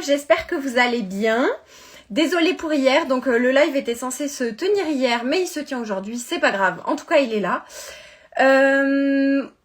j'espère que vous allez bien. Désolée pour hier, donc le live était censé se tenir hier, mais il se tient aujourd'hui, c'est pas grave. En tout cas, il est là.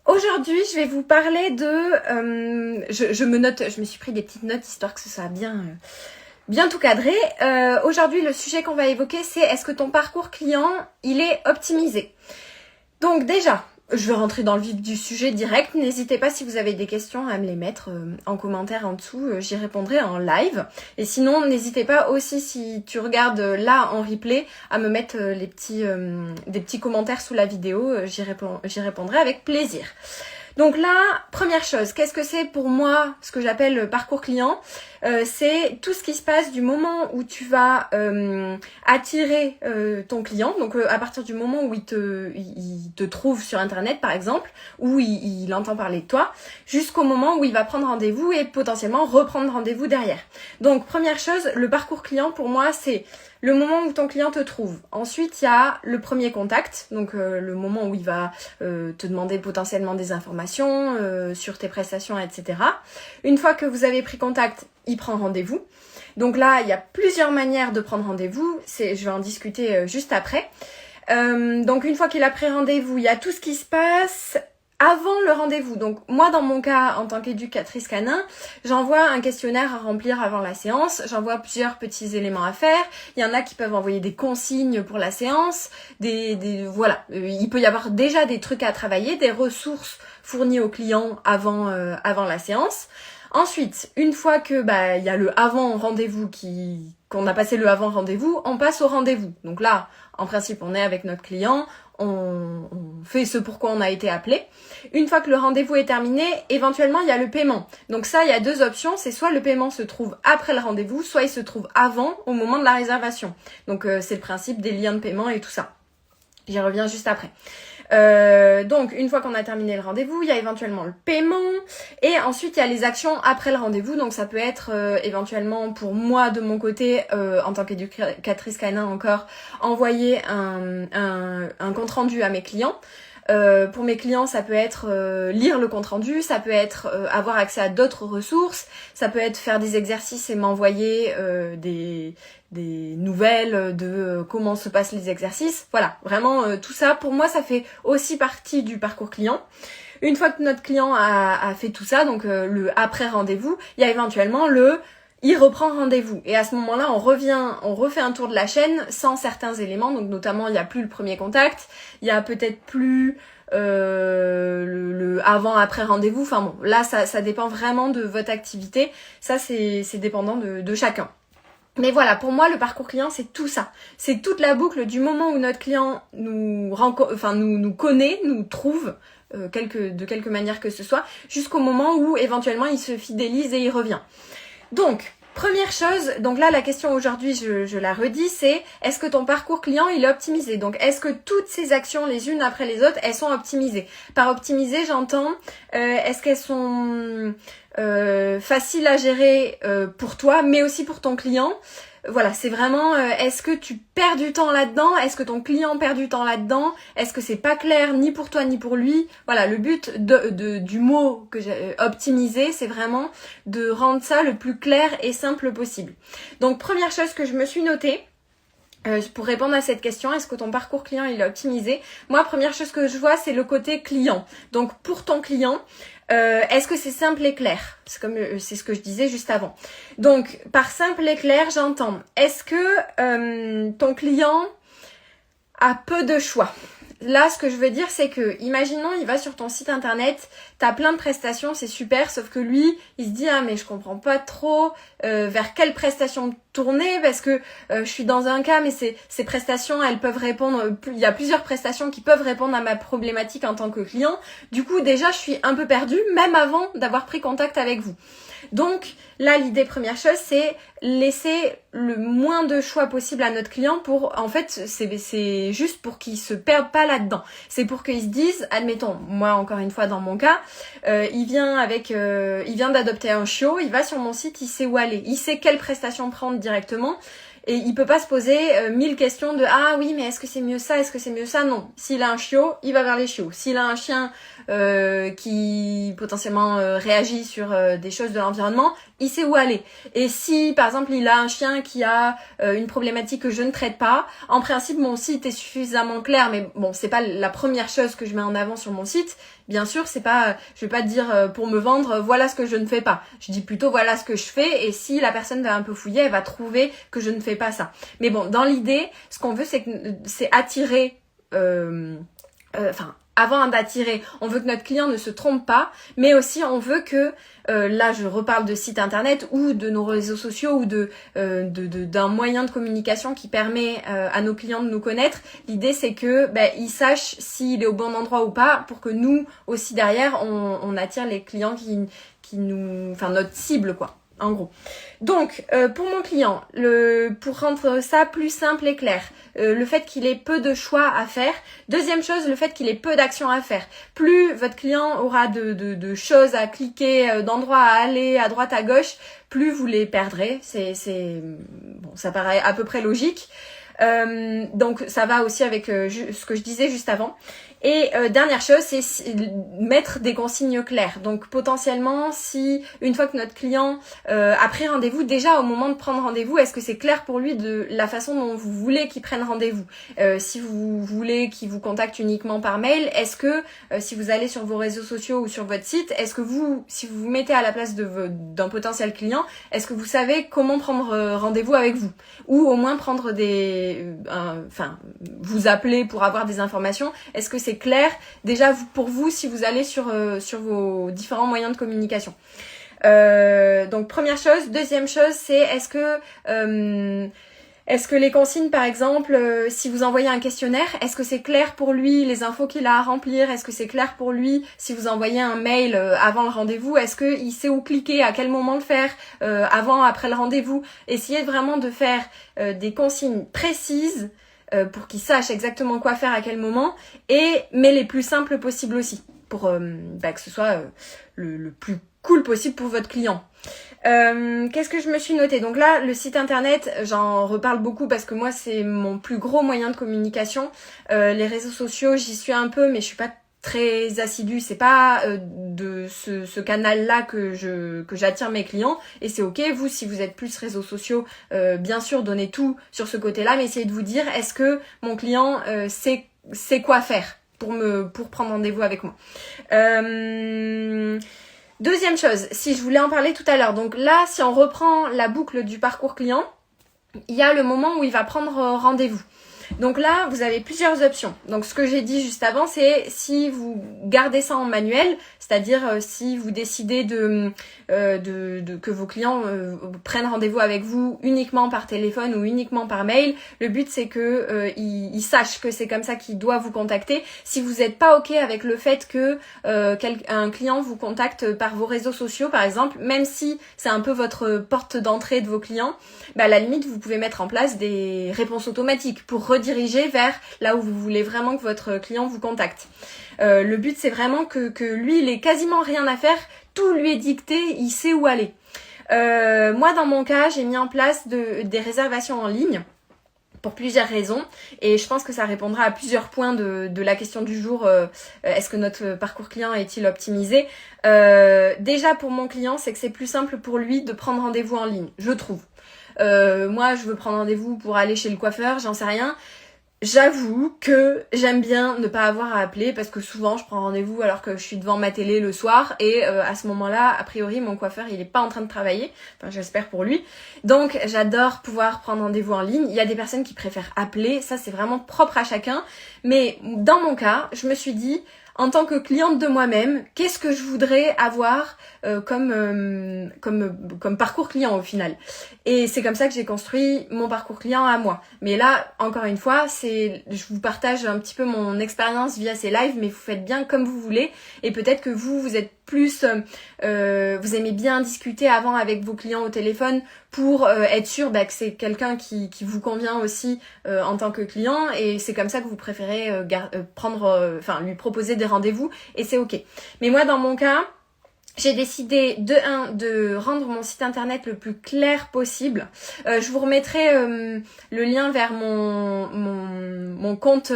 Aujourd'hui, je vais vous parler de... je me suis pris des petites notes histoire que ce soit bien tout cadré. Aujourd'hui, le sujet qu'on va évoquer, c'est est-ce que ton parcours client, il est optimisé? Donc déjà, je vais rentrer dans le vif du sujet direct. N'hésitez pas si vous avez des questions à me les mettre en commentaire en dessous. J'y répondrai en live. Et sinon, n'hésitez pas aussi si tu regardes là en replay à me mettre des petits commentaires sous la vidéo. J'y répondrai avec plaisir. Donc là, première chose, qu'est-ce que c'est pour moi ce que j'appelle le parcours client? C'est tout ce qui se passe du moment où tu vas attirer ton client, donc à partir du moment où il te trouve sur internet par exemple, où il entend parler de toi, jusqu'au moment où il va prendre rendez-vous et potentiellement reprendre rendez-vous derrière. Donc première chose, le parcours client pour moi c'est le moment où ton client te trouve. Ensuite, il y a le premier contact, donc le moment où il va te demander potentiellement des informations sur tes prestations, etc. Une fois que vous avez pris contact, il prend rendez-vous. Donc là, il y a plusieurs manières de prendre rendez-vous. Je vais en discuter juste après. Donc une fois qu'il a pris rendez-vous, il y a tout ce qui se passe avant le rendez-vous. Donc moi dans mon cas en tant qu'éducatrice canin, j'envoie un questionnaire à remplir avant la séance, j'envoie plusieurs petits éléments à faire, il y en a qui peuvent envoyer des consignes pour la séance, voilà, il peut y avoir déjà des trucs à travailler, des ressources fournies aux clients avant la séance. Ensuite, une fois que il y a le avant rendez-vous qu'on a passé le avant rendez-vous, on passe au rendez-vous. Donc là, en principe, on est avec notre client, on fait ce pourquoi on a été appelé. Une fois que le rendez-vous est terminé, éventuellement il y a le paiement. Donc ça, il y a deux options, c'est soit le paiement se trouve après le rendez-vous, soit il se trouve avant, au moment de la réservation. Donc c'est le principe des liens de paiement et tout ça. J'y reviens juste après. Donc une fois qu'on a terminé le rendez-vous, il y a éventuellement le paiement et ensuite il y a les actions après le rendez-vous. Donc ça peut être éventuellement pour moi de mon côté en tant qu'éducatrice canin encore envoyer un compte rendu à mes clients. Pour mes clients, ça peut être lire le compte rendu, ça peut être avoir accès à d'autres ressources, ça peut être faire des exercices et m'envoyer des nouvelles de comment se passent les exercices. Voilà, vraiment tout ça, pour moi, ça fait aussi partie du parcours client. Une fois que notre client a fait tout ça, donc le après rendez-vous, il y a éventuellement il reprend rendez-vous. Et à ce moment-là, on refait un tour de la chaîne sans certains éléments. Donc notamment, il n'y a plus le premier contact, il y a peut-être plus le avant-après rendez-vous. Enfin bon, là, ça dépend vraiment de votre activité. Ça, c'est dépendant de chacun. Mais voilà, pour moi, le parcours client, c'est tout ça. C'est toute la boucle du moment où notre client nous connaît, nous trouve, de quelque manière que ce soit, jusqu'au moment où éventuellement il se fidélise et il revient. Donc, première chose, donc là la question aujourd'hui, je la redis, c'est est-ce que ton parcours client il est optimisé? Donc est-ce que toutes ces actions les unes après les autres, elles sont optimisées? Par optimisé, j'entends, est-ce qu'elles sont faciles à gérer pour toi, mais aussi pour ton client? Voilà, c'est vraiment, est-ce que tu perds du temps là-dedans? Est-ce que ton client perd du temps là-dedans? Est-ce que c'est pas clair ni pour toi ni pour lui? Voilà, le but du mot que j'ai optimisé, c'est vraiment de rendre ça le plus clair et simple possible. Donc, première chose que je me suis notée, pour répondre à cette question, est-ce que ton parcours client il est optimisé? Moi, première chose que je vois, c'est le côté client. Donc, pour ton client, est-ce que c'est simple et clair? C'est ce que je disais juste avant. Donc, par simple et clair, j'entends, est-ce que ton client a peu de choix? Là, ce que je veux dire, c'est que, imaginons, il va sur ton site internet, t'as plein de prestations, c'est super, sauf que lui, il se dit, ah, mais je comprends pas trop vers quelle prestation tourner, parce que je suis dans un cas, mais ces prestations, elles peuvent répondre, il y a plusieurs prestations qui peuvent répondre à ma problématique en tant que client. Du coup, déjà, je suis un peu perdue, même avant d'avoir pris contact avec vous. Donc là, l'idée première chose, c'est laisser le moins de choix possible à notre client pour, en fait, c'est juste pour qu'il se perde pas là-dedans. C'est pour qu'ils se disent, admettons, moi encore une fois dans mon cas, il vient d'adopter un chiot, il va sur mon site, il sait où aller, il sait quelle prestation prendre directement. Et il peut pas se poser 1000 questions de ah oui mais est-ce que c'est mieux ça, est-ce que c'est mieux ça, non. S'il a un chiot, il va vers les chiots. S'il a un chien qui potentiellement réagit sur des choses de l'environnement, il sait où aller. Et si par exemple il a un chien qui a une problématique que je ne traite pas, en principe mon site est suffisamment clair, mais bon c'est pas la première chose que je mets en avant sur mon site. Bien sûr, c'est pas, je vais pas te dire pour me vendre, voilà ce que je ne fais pas. Je dis plutôt voilà ce que je fais, et si la personne va un peu fouiller, elle va trouver que je ne fais pas ça. Mais bon, dans l'idée, ce qu'on veut, c'est attirer, avant d'attirer, on veut que notre client ne se trompe pas, mais aussi on veut que, là je reparle de site internet ou de nos réseaux sociaux ou d'un moyen de communication qui permet à nos clients de nous connaître. L'idée c'est que ils sachent s'il est au bon endroit ou pas, pour que nous aussi derrière on attire les clients qui nous, enfin notre cible quoi. En gros. Donc, pour mon client, pour rendre ça plus simple et clair, le fait qu'il ait peu de choix à faire. Deuxième chose, le fait qu'il ait peu d'actions à faire. Plus votre client aura de choses à cliquer, d'endroits à aller à droite à gauche, plus vous les perdrez. Bon, ça paraît à peu près logique. Donc ça va aussi avec ce que je disais juste avant. Et dernière chose, c'est mettre des consignes claires. Donc potentiellement, si une fois que notre client a pris rendez-vous, déjà au moment de prendre rendez-vous, est-ce que c'est clair pour lui de la façon dont vous voulez qu'il prenne rendez-vous? Si vous voulez qu'il vous contacte uniquement par mail, est-ce que si vous allez sur vos réseaux sociaux ou sur votre site, est-ce que si vous vous mettez à la place d'un potentiel client, est-ce que vous savez comment prendre rendez-vous avec vous? Ou au moins prendre vous appeler pour avoir des informations. Est-ce que c'est clair déjà pour vous si vous allez sur vos différents moyens de communication? Donc première chose. Deuxième chose, c'est est-ce que les consignes, par exemple, si vous envoyez un questionnaire, est-ce que c'est clair pour lui les infos qu'il a à remplir? Est-ce que c'est clair pour lui si vous envoyez un mail avant le rendez-vous? Est-ce qu'il sait où cliquer, à quel moment le faire, avant, après le rendez-vous? Essayez vraiment de faire des consignes précises pour qu'il sache exactement quoi faire à quel moment, mais les plus simples possibles aussi, pour que ce soit le plus cool possible pour votre client. Qu'est-ce que je me suis noté? Donc là, le site internet, j'en reparle beaucoup parce que moi, c'est mon plus gros moyen de communication. Les réseaux sociaux, j'y suis un peu, mais je suis pas très assidue. C'est pas de ce canal-là que j'attire mes clients, et c'est ok. Vous, si vous êtes plus réseaux sociaux, bien sûr, donnez tout sur ce côté-là, mais essayez de vous dire, est-ce que mon client sait quoi faire pour prendre rendez-vous avec moi? Deuxième chose, si je voulais en parler tout à l'heure, donc là, si on reprend la boucle du parcours client, il y a le moment où il va prendre rendez-vous. Donc là, vous avez plusieurs options. Donc ce que j'ai dit juste avant, c'est si vous gardez ça en manuel, c'est-à-dire si vous décidez que vos clients prennent rendez-vous avec vous uniquement par téléphone ou uniquement par mail, le but c'est que ils sachent que c'est comme ça qu'ils doivent vous contacter. Si vous n'êtes pas ok avec le fait que un client vous contacte par vos réseaux sociaux par exemple, même si c'est un peu votre porte d'entrée de vos clients, à la limite vous pouvez mettre en place des réponses automatiques pour rediriger vers là où vous voulez vraiment que votre client vous contacte. Le but c'est vraiment que lui il ait quasiment rien à faire, tout lui est dicté, il sait où aller. Moi dans mon cas j'ai mis en place des réservations en ligne pour plusieurs raisons, et je pense que ça répondra à plusieurs points de la question du jour, est-ce que notre parcours client est-il optimisé? Déjà pour mon client, c'est que c'est plus simple pour lui de prendre rendez-vous en ligne, je trouve. Moi je veux prendre rendez-vous pour aller chez le coiffeur, j'en sais rien. J'avoue que j'aime bien ne pas avoir à appeler parce que souvent je prends rendez-vous alors que je suis devant ma télé le soir, et à ce moment-là, a priori mon coiffeur il est pas en train de travailler, enfin j'espère pour lui. Donc j'adore pouvoir prendre rendez-vous en ligne. Il y a des personnes qui préfèrent appeler, ça c'est vraiment propre à chacun, mais dans mon cas, je me suis dit, en tant que cliente de moi-même, qu'est-ce que je voudrais avoir comme parcours client au final? Et c'est comme ça que j'ai construit mon parcours client à moi. Mais là, encore une fois, je vous partage un petit peu mon expérience via ces lives, mais vous faites bien comme vous voulez. Et peut-être que vous êtes plus, vous aimez bien discuter avant avec vos clients au téléphone pour être sûr que c'est quelqu'un qui vous convient aussi en tant que client, et c'est comme ça que vous préférez lui proposer des rendez-vous, et c'est ok. Mais moi dans mon cas, j'ai décidé de rendre mon site internet le plus clair possible. Je vous remettrai le lien vers mon compte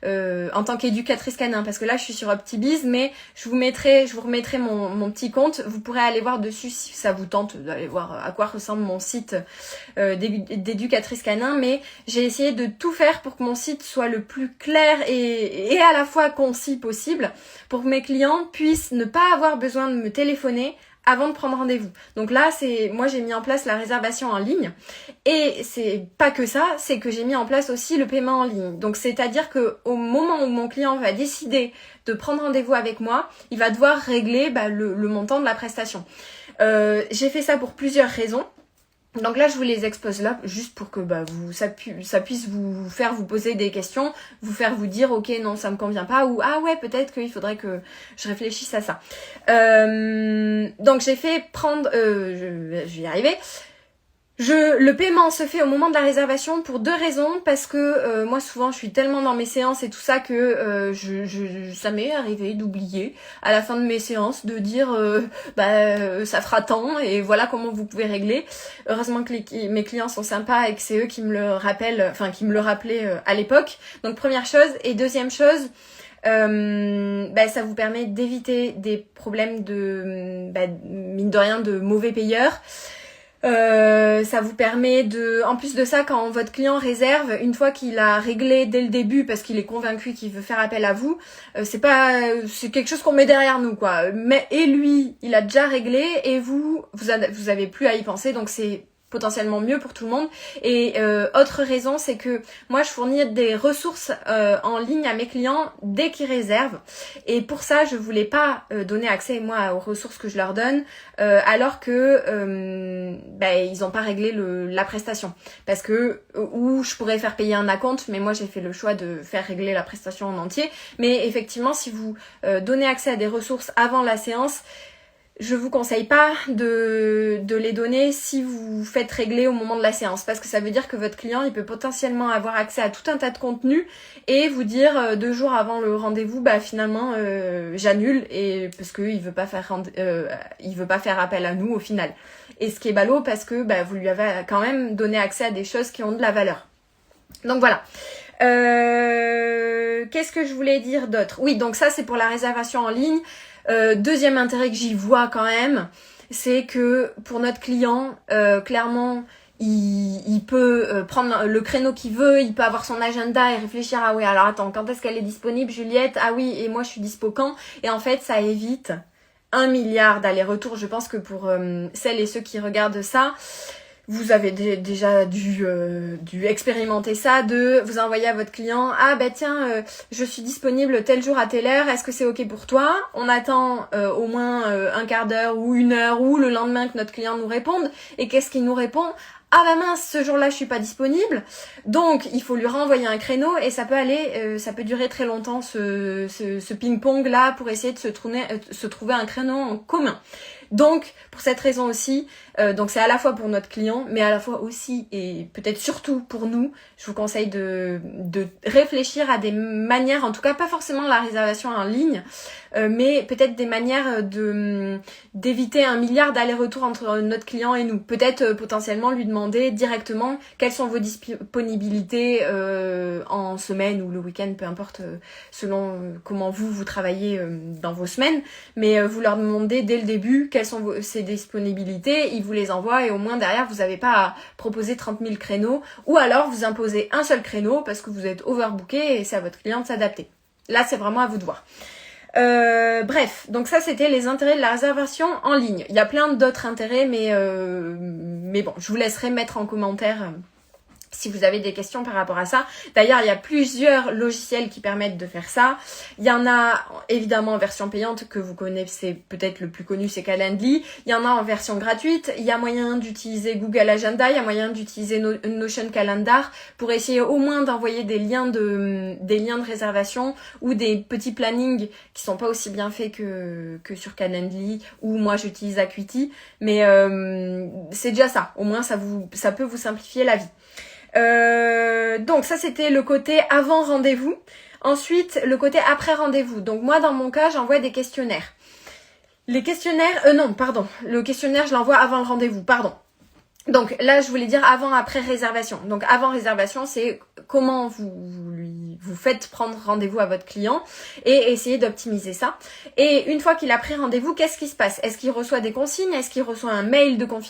en tant qu'éducatrice canin, parce que là je suis sur OptiBiz, mais je vous remettrai mon petit compte. Vous pourrez aller voir dessus si ça vous tente d'aller voir à quoi ressemble mon site d'éducatrice canin. Mais j'ai essayé de tout faire pour que mon site soit le plus clair et à la fois concis possible, pour que mes clients puissent ne pas avoir besoin de me téléphoner avant de prendre rendez-vous. Donc là, moi j'ai mis en place la réservation en ligne, et c'est pas que ça, c'est que j'ai mis en place aussi le paiement en ligne. Donc c'est-à-dire que au moment où mon client va décider de prendre rendez-vous avec moi, il va devoir régler le montant de la prestation. J'ai fait ça pour plusieurs raisons. Donc là, je vous les expose là, juste pour que ça puisse vous faire vous poser des questions, vous faire vous dire ok non ça me convient pas, ou ah ouais peut-être qu'il faudrait que je réfléchisse à ça. Donc j'ai fait prendre, je vais y arriver. Le paiement se fait au moment de la réservation pour deux raisons, parce que moi souvent je suis tellement dans mes séances et tout ça que ça m'est arrivé d'oublier à la fin de mes séances de dire ça fera tant et voilà comment vous pouvez régler. Heureusement que mes clients sont sympas et que c'est eux qui me le rappellent, qui me le rappelaient à l'époque. Donc première chose. Et deuxième chose, ça vous permet d'éviter des problèmes mine de rien, de mauvais payeurs. Ça vous permet en plus de ça, quand votre client réserve, une fois qu'il a réglé dès le début parce qu'il est convaincu qu'il veut faire appel à vous, c'est quelque chose qu'on met derrière nous, quoi. Et lui, il a déjà réglé, et vous avez plus à y penser, donc c'est potentiellement mieux pour tout le monde. Et autre raison, c'est que moi je fournis des ressources en ligne à mes clients dès qu'ils réservent, et pour ça je voulais pas donner accès moi aux ressources que je leur donne alors que ils ont pas réglé la prestation, parce que ou je pourrais faire payer un acompte, mais moi j'ai fait le choix de faire régler la prestation en entier. Mais effectivement, si vous donnez accès à des ressources avant la séance, je vous conseille pas de les donner si vous faites régler au moment de la séance, parce que ça veut dire que votre client il peut potentiellement avoir accès à tout un tas de contenus et vous dire 2 jours avant le rendez-vous finalement j'annule, et parce que il veut pas faire appel à nous au final. Et ce qui est ballot, parce que vous lui avez quand même donné accès à des choses qui ont de la valeur. Donc voilà. Qu'est-ce que je voulais dire d'autre ? Oui, donc ça c'est pour la réservation en ligne. Deuxième intérêt que j'y vois quand même, c'est que pour notre client, clairement, il peut prendre le créneau qu'il veut, il peut avoir son agenda et réfléchir, ah oui, alors attends, quand est-ce qu'elle est disponible, Juliette ? Ah oui, et moi je suis dispo quand ? Et en fait, ça évite 1 milliard d'allers-retours. Je pense que pour celles et ceux qui regardent ça, vous avez déjà dû expérimenter ça, de vous envoyer à votre client, ah je suis disponible tel jour à telle heure, est-ce que c'est ok pour toi ? On attend au moins un quart d'heure ou 1 heure ou le lendemain que notre client nous réponde. Et qu'est-ce qu'il nous répond ? Ah mince, ce jour-là je suis pas disponible. Donc il faut lui renvoyer un créneau, et ça peut durer très longtemps ce ping-pong là pour essayer de se trouver un créneau en commun. Donc pour cette raison aussi, donc c'est à la fois pour notre client, mais à la fois aussi et peut-être surtout pour nous, je vous conseille de réfléchir à des manières, en tout cas pas forcément la réservation en ligne, mais peut-être des manières d'éviter 1 milliard d'allers-retours entre notre client et nous. Peut-être potentiellement lui demander directement quelles sont vos disponibilités en semaine ou le week-end, peu importe, selon comment vous travaillez dans vos semaines, mais vous leur demandez dès le début quelles sont ces disponibilités, ils vous les envoient, et au moins derrière vous n'avez pas à proposer 30 000 créneaux, ou alors vous imposez un seul créneau parce que vous êtes overbooké et c'est à votre client de s'adapter. Là c'est vraiment à vous de voir. Bref, donc ça c'était les intérêts de la réservation en ligne. Il y a plein d'autres intérêts, mais bon, je vous laisserai mettre en commentaire si vous avez des questions par rapport à ça. D'ailleurs, il y a plusieurs logiciels qui permettent de faire ça. Il y en a évidemment en version payante, que vous connaissez peut-être, le plus connu c'est Calendly. Il y en a en version gratuite. Il y a moyen d'utiliser Google Agenda, il y a moyen d'utiliser Notion Calendar pour essayer au moins d'envoyer des liens de réservation ou des petits plannings qui sont pas aussi bien faits que sur Calendly, ou moi j'utilise Acuity, mais c'est déjà ça. Au moins ça peut vous simplifier la vie. Donc ça c'était le côté avant rendez-vous. Ensuite le côté après rendez-vous. Donc moi dans mon cas j'envoie des questionnaires. Les questionnaires, non, pardon. Le questionnaire, je l'envoie avant le rendez-vous, pardon. Donc là, je voulais dire avant-après réservation. Donc avant réservation, c'est comment vous faites prendre rendez-vous à votre client et essayer d'optimiser ça. Et une fois qu'il a pris rendez-vous, qu'est-ce qui se passe? Est-ce qu'il reçoit des consignes? Est-ce qu'il reçoit un mail de confirmation?